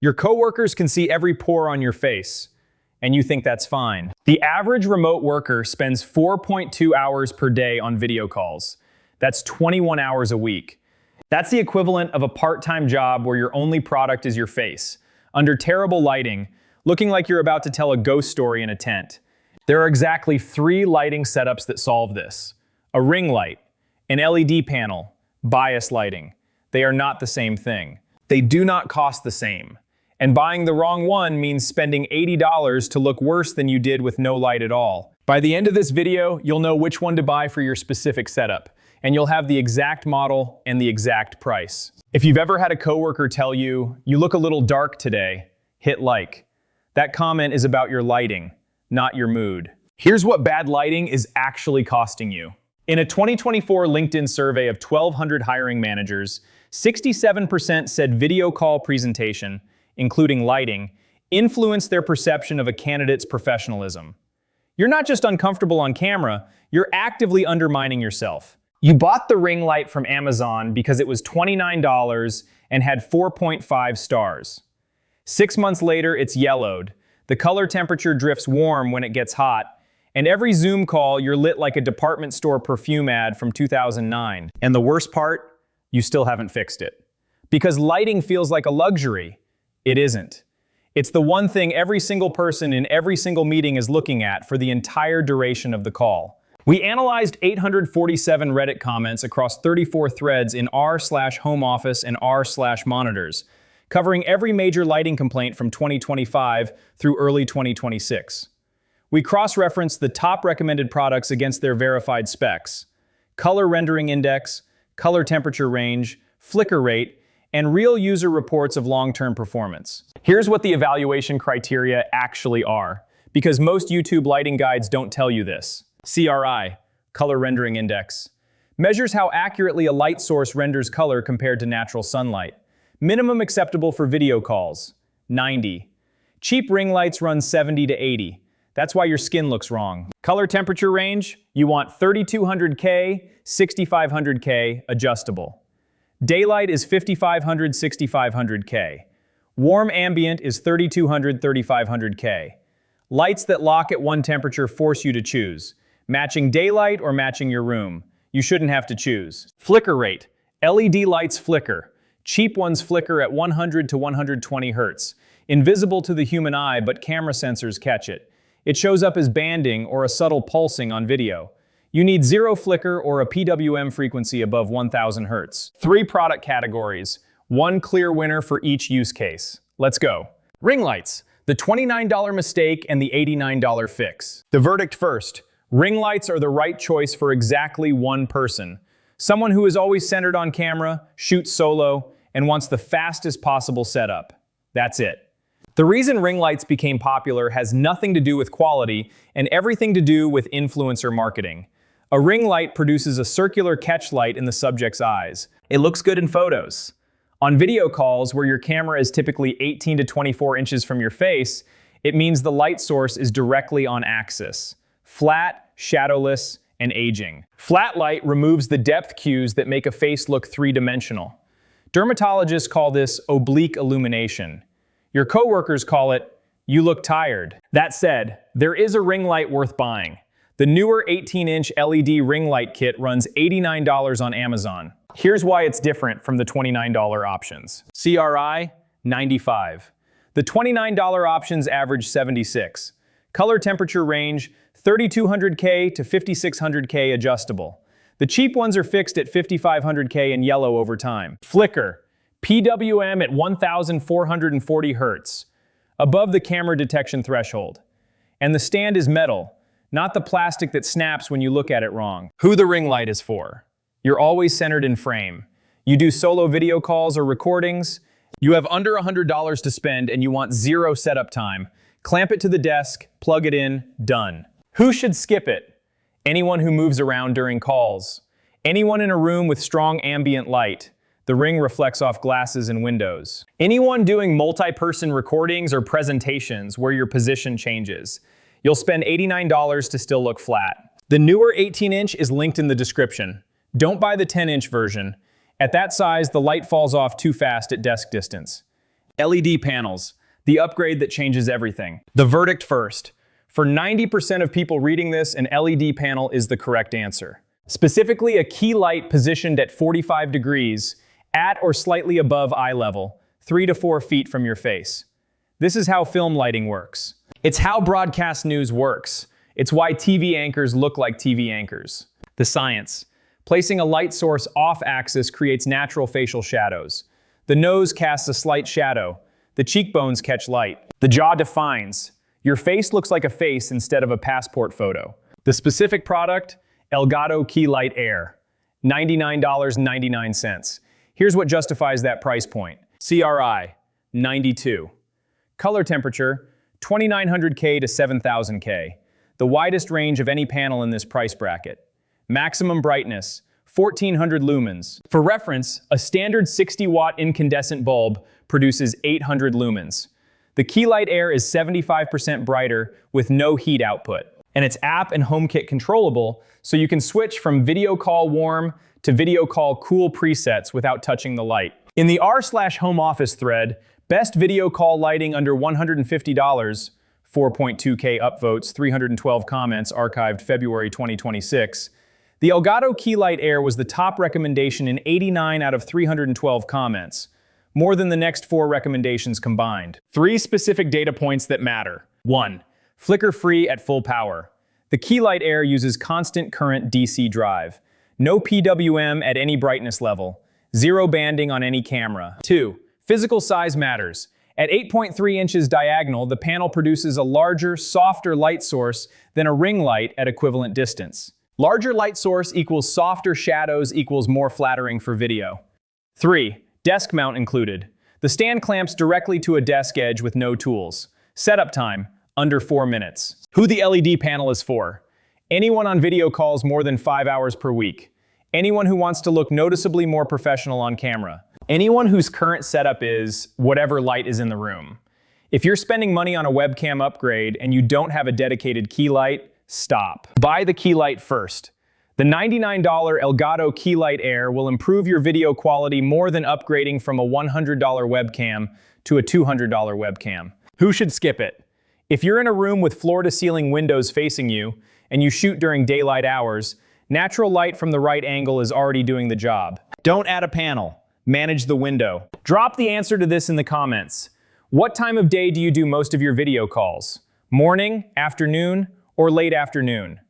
Your coworkers can see every pore on your face, and you think that's fine. The average remote worker spends 4.2 hours per day on video calls. That's 21 hours a week. That's the equivalent of a part-time job where your only product is your face, under terrible lighting, looking like you're about to tell a ghost story in a tent. There are exactly 3 lighting setups that solve this: a ring light, an LED panel, bias lighting. They are not the same thing. They do not cost the same. And buying the wrong one means spending $80 to look worse than you did with no light at all. By the end of this video, you'll know which one to buy for your specific setup, and you'll have the exact model and the exact price. If you've ever had a coworker tell you, "You look a little dark today," hit like. That comment is about your lighting, not your mood. Here's what bad lighting is actually costing you. In a 2024 LinkedIn survey of 1,200 hiring managers, 67% said video call presentation, including lighting, influenced their perception of a candidate's professionalism. You're not just uncomfortable on camera, you're actively undermining yourself. You bought the ring light from Amazon because it was $29 and had 4.5 stars. 6 months later, it's yellowed. The color temperature drifts warm when it gets hot, and every Zoom call, you're lit like a department store perfume ad from 2009. And the worst part, you still haven't fixed it. Because lighting feels like a luxury. It isn't. It's the one thing every single person in every single meeting is looking at for the entire duration of the call. We analyzed 847 Reddit comments across 34 threads in r/home office and r/monitors, covering every major lighting complaint from 2025 through early 2026. We cross-referenced the top recommended products against their verified specs: color rendering index, color temperature range, flicker rate, and real user reports of long-term performance. Here's what the evaluation criteria actually are, because most YouTube lighting guides don't tell you this. CRI, color rendering index, measures how accurately a light source renders color compared to natural sunlight. Minimum acceptable for video calls, 90. Cheap ring lights run 70 to 80. That's why your skin looks wrong. Color temperature range, you want 3200K, 6500K, adjustable. Daylight is 5500, 6500K. Warm ambient is 3200, 3500K. Lights that lock at one temperature force you to choose. Matching daylight or matching your room. You shouldn't have to choose. Flicker rate. LED lights flicker. Cheap ones flicker at 100 to 120 Hz. Invisible to the human eye, but camera sensors catch it. It shows up as banding or a subtle pulsing on video. You need 0 flicker or a PWM frequency above 1000 Hz. 3 product categories, 1 clear winner for each use case. Let's go. Ring lights, the $29 mistake and the $89 fix. The verdict first. Ring lights are the right choice for exactly one person. Someone who is always centered on camera, shoots solo, and wants the fastest possible setup. That's it. The reason ring lights became popular has nothing to do with quality and everything to do with influencer marketing. A ring light produces a circular catch light in the subject's eyes. It looks good in photos. On video calls, where your camera is typically 18 to 24 inches from your face, it means the light source is directly on axis. Flat, shadowless, and aging. Flat light removes the depth cues that make a face look three-dimensional. Dermatologists call this oblique illumination. Your coworkers call it, "You look tired." That said, there is a ring light worth buying. The newer 18-inch LED ring light kit runs $89 on Amazon. Here's why it's different from the $29 options. CRI, 95. The $29 options average 76. Color temperature range, 3200K to 5600K adjustable. The cheap ones are fixed at 5500K and yellow over time. Flicker, PWM at 1440 Hz, above the camera detection threshold. And the stand is metal, not the plastic that snaps when you look at it wrong. Who the ring light is for. You're always centered in frame. You do solo video calls or recordings. You have under $100 to spend and you want 0 setup time. Clamp it to the desk, plug it in, done. Who should skip it? Anyone who moves around during calls. Anyone in a room with strong ambient light. The ring reflects off glasses and windows. Anyone doing multi-person recordings or presentations where your position changes. You'll spend $89 to still look flat. The newer 18-inch is linked in the description. Don't buy the 10-inch version. At that size, the light falls off too fast at desk distance. LED panels, the upgrade that changes everything. The verdict first. For 90% of people reading this, an LED panel is the correct answer. Specifically, a key light positioned at 45 degrees, at or slightly above eye level, 3 to 4 feet from your face. This is how film lighting works. It's how broadcast news works. It's why TV anchors look like TV anchors. The science. Placing a light source off-axis creates natural facial shadows. The nose casts a slight shadow. The cheekbones catch light. The jaw defines. Your face looks like a face instead of a passport photo. The specific product, Elgato Key Light Air, $99.99. Here's what justifies that price point. CRI, 92. Color temperature, 2900K to 7000K. The widest range of any panel in this price bracket. Maximum brightness, 1400 lumens. For reference, a standard 60-watt incandescent bulb produces 800 lumens. The Key Light Air is 75% brighter with no heat output. And it's app and HomeKit controllable, so you can switch from video call warm to video call cool presets without touching the light. In the r/home office thread, best video call lighting under $150, 4.2K upvotes, 312 comments, archived February 2026. The Elgato Key Light Air was the top recommendation in 89 out of 312 comments, more than the next 4 recommendations combined. 3 specific data points that matter. 1. Flicker-free at full power. The Key Light Air uses constant current DC drive. No PWM at any brightness level. 0 banding on any camera. 2. Physical size matters. At 8.3 inches diagonal, the panel produces a larger, softer light source than a ring light at equivalent distance. Larger light source equals softer shadows equals more flattering for video. 3. Desk mount included. The stand clamps directly to a desk edge with no tools. Setup time, under 4 minutes. Who the LED panel is for. Anyone on video calls more than 5 hours per week. Anyone who wants to look noticeably more professional on camera. Anyone whose current setup is whatever light is in the room. If you're spending money on a webcam upgrade and you don't have a dedicated key light, stop. Buy the key light first. The $99 Elgato Key Light Air will improve your video quality more than upgrading from a $100 webcam to a $200 webcam. Who should skip it? If you're in a room with floor-to-ceiling windows facing you, and you shoot during daylight hours, natural light from the right angle is already doing the job. Don't add a panel. Manage the window. Drop the answer to this in the comments. What time of day do you do most of your video calls? Morning, afternoon, or late afternoon?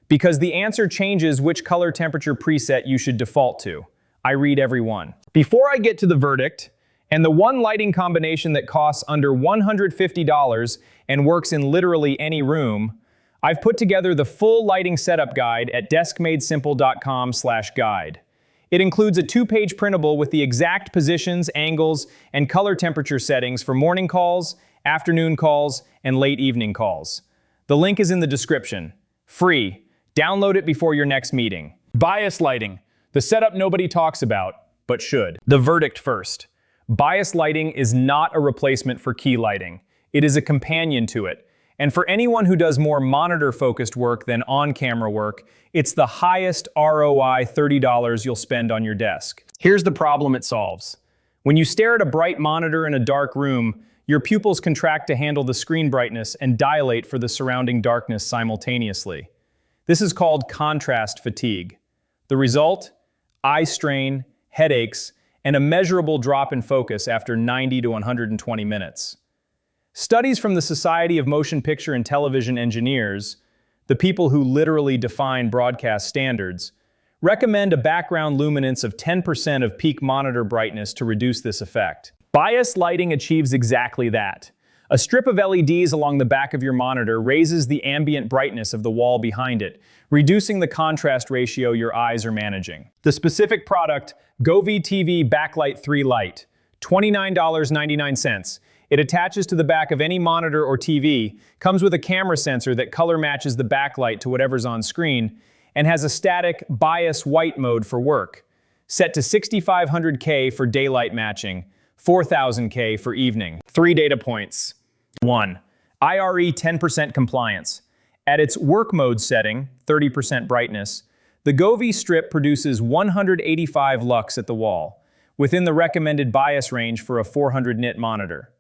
Because the answer changes which color temperature preset you should default to. I read every one. Before I get to the verdict, and the one lighting combination that costs under $150 and works in literally any room, I've put together the full lighting setup guide at deskmadesimple.com/guide. It includes a 2-page printable with the exact positions, angles, and color temperature settings for morning calls, afternoon calls, and late evening calls. The link is in the description. Free. Download it before your next meeting. Bias lighting. The setup nobody talks about, but should. The verdict first. Bias lighting is not a replacement for key lighting. It is a companion to it. And for anyone who does more monitor-focused work than on-camera work, it's the highest ROI $30 you'll spend on your desk. Here's the problem it solves. When you stare at a bright monitor in a dark room, your pupils contract to handle the screen brightness and dilate for the surrounding darkness simultaneously. This is called contrast fatigue. The result? Eye strain, headaches, and a measurable drop in focus after 90 to 120 minutes. Studies from the Society of Motion Picture and Television Engineers, the people who literally define broadcast standards, recommend a background luminance of 10% of peak monitor brightness to reduce this effect. Bias lighting achieves exactly that. A strip of LEDs along the back of your monitor raises the ambient brightness of the wall behind it, reducing the contrast ratio your eyes are managing. The specific product, Govee TV Backlight 3 Light, $29.99. It attaches to the back of any monitor or TV, comes with a camera sensor that color matches the backlight to whatever's on screen, and has a static bias white mode for work. Set to 6500K for daylight matching, 4000K for evening. 3 data points. 1. IRE 10% compliance. At its work mode setting, 30% brightness, the Govee strip produces 185 lux at the wall, within the recommended bias range for a 400 nit monitor.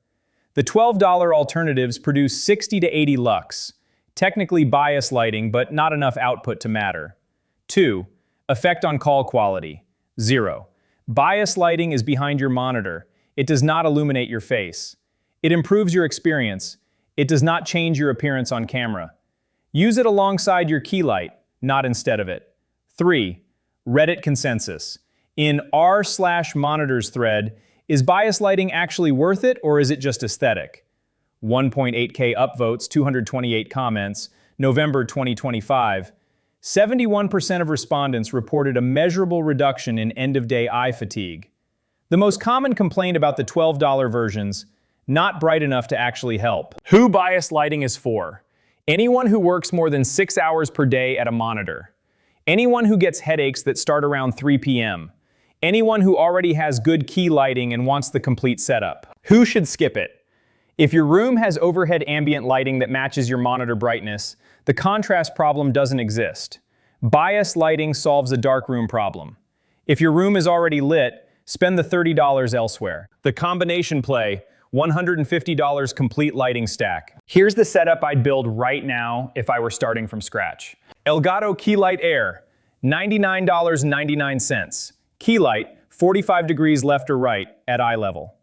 The $12 alternatives produce 60 to 80 lux, technically bias lighting, but not enough output to matter. 2. Effect on call quality. 0. Bias lighting is behind your monitor. It does not illuminate your face. It improves your experience. It does not change your appearance on camera. Use it alongside your key light, not instead of it. 3. Reddit consensus. In r/monitors thread, is bias lighting actually worth it, or is it just aesthetic? 1.8K upvotes, 228 comments, November 2025. 71% of respondents reported a measurable reduction in end-of-day eye fatigue. The most common complaint about the $12 versions, not bright enough to actually help. Who bias lighting is for? Anyone who works more than 6 hours per day at a monitor. Anyone who gets headaches that start around 3 p.m. Anyone who already has good key lighting and wants the complete setup. Who should skip it? If your room has overhead ambient lighting that matches your monitor brightness, the contrast problem doesn't exist. Bias lighting solves a dark room problem. If your room is already lit, spend the $30 elsewhere. The combination play, $150 complete lighting stack. Here's the setup I'd build right now if I were starting from scratch. Elgato Key Light Air, $99.99. Key light, 45 degrees left or right at eye level.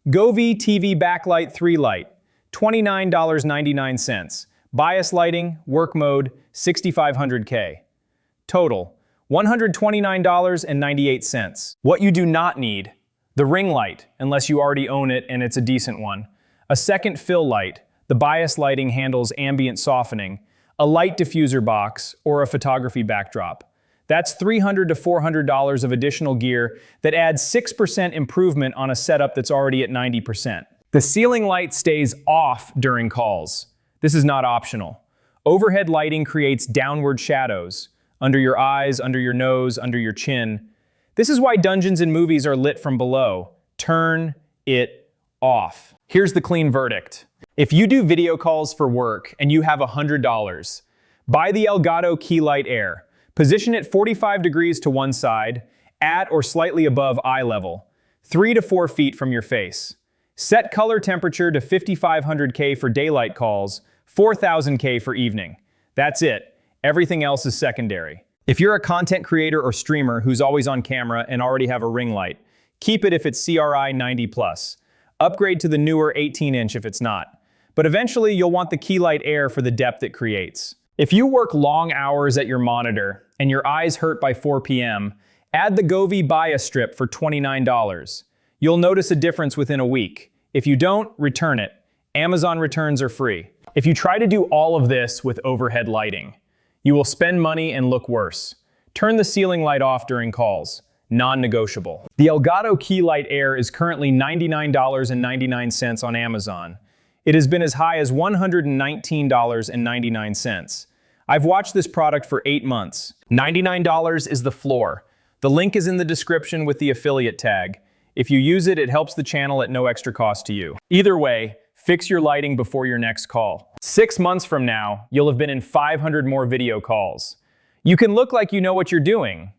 Govee TV Backlight 3 Light, $29.99. Bias lighting, work mode, 6500K. Total, $129.98. What you do not need: the ring light, unless you already own it and it's a decent one. A second fill light, the bias lighting handles ambient softening, a light diffuser box, or a photography backdrop. That's $300 to $400 of additional gear that adds 6% improvement on a setup that's already at 90%. The ceiling light stays off during calls. This is not optional. Overhead lighting creates downward shadows, under your eyes, under your nose, under your chin. This is why dungeons in movies are lit from below. Turn it off. Here's the clean verdict. If you do video calls for work and you have $100, buy the Elgato Key Light Air. Position it 45 degrees to one side, at or slightly above eye level, 3 to 4 feet from your face. Set color temperature to 5500K for daylight calls, 4000K for evening. That's it. Everything else is secondary. If you're a content creator or streamer who's always on camera and already have a ring light, keep it if it's CRI 90+. Upgrade to the newer 18-inch if it's not. But eventually you'll want the Key Light Air for the depth it creates. If you work long hours at your monitor and your eyes hurt by 4 p.m., add the Govee Bias Strip for $29. You'll notice a difference within a week. If you don't, return it. Amazon returns are free. If you try to do all of this with overhead lighting, you will spend money and look worse. Turn the ceiling light off during calls. Non-negotiable. The Elgato Key Light Air is currently $99.99 on Amazon. It has been as high as $119.99. I've watched this product for 8 months. $99 is the floor. The link is in the description with the affiliate tag. If you use it, it helps the channel at no extra cost to you. Either way, fix your lighting before your next call. 6 months from now, you'll have been in 500 more video calls. You can look like you know what you're doing,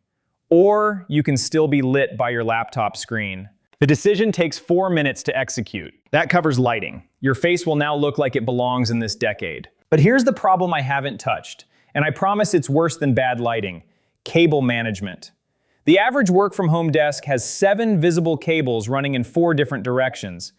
or you can still be lit by your laptop screen. The decision takes 4 minutes to execute. That covers lighting. Your face will now look like it belongs in this decade. But here's the problem I haven't touched, and I promise it's worse than bad lighting: cable management. The average work-from-home desk has 7 visible cables running in 4 different directions.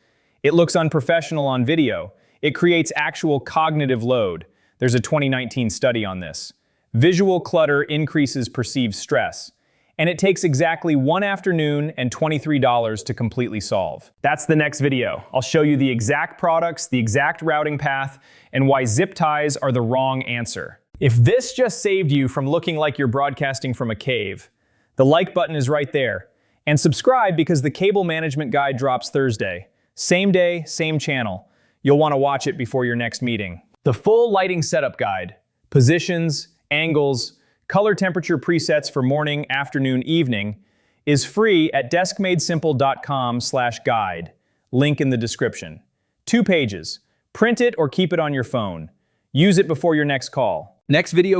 It looks unprofessional on video. It creates actual cognitive load. There's a 2019 study on this. Visual clutter increases perceived stress. And it takes exactly 1 afternoon and $23 to completely solve. That's the next video. I'll show you the exact products, the exact routing path, and why zip ties are the wrong answer. If this just saved you from looking like you're broadcasting from a cave, the like button is right there. And subscribe because the cable management guide drops Thursday. Same day, same channel. You'll want to watch it before your next meeting. The full lighting setup guide, positions, angles, color temperature presets for morning, afternoon, evening, is free at deskmadesimple.com/guide. Link in the description. 2 pages. Print it or keep it on your phone. Use it before your next call. Next video.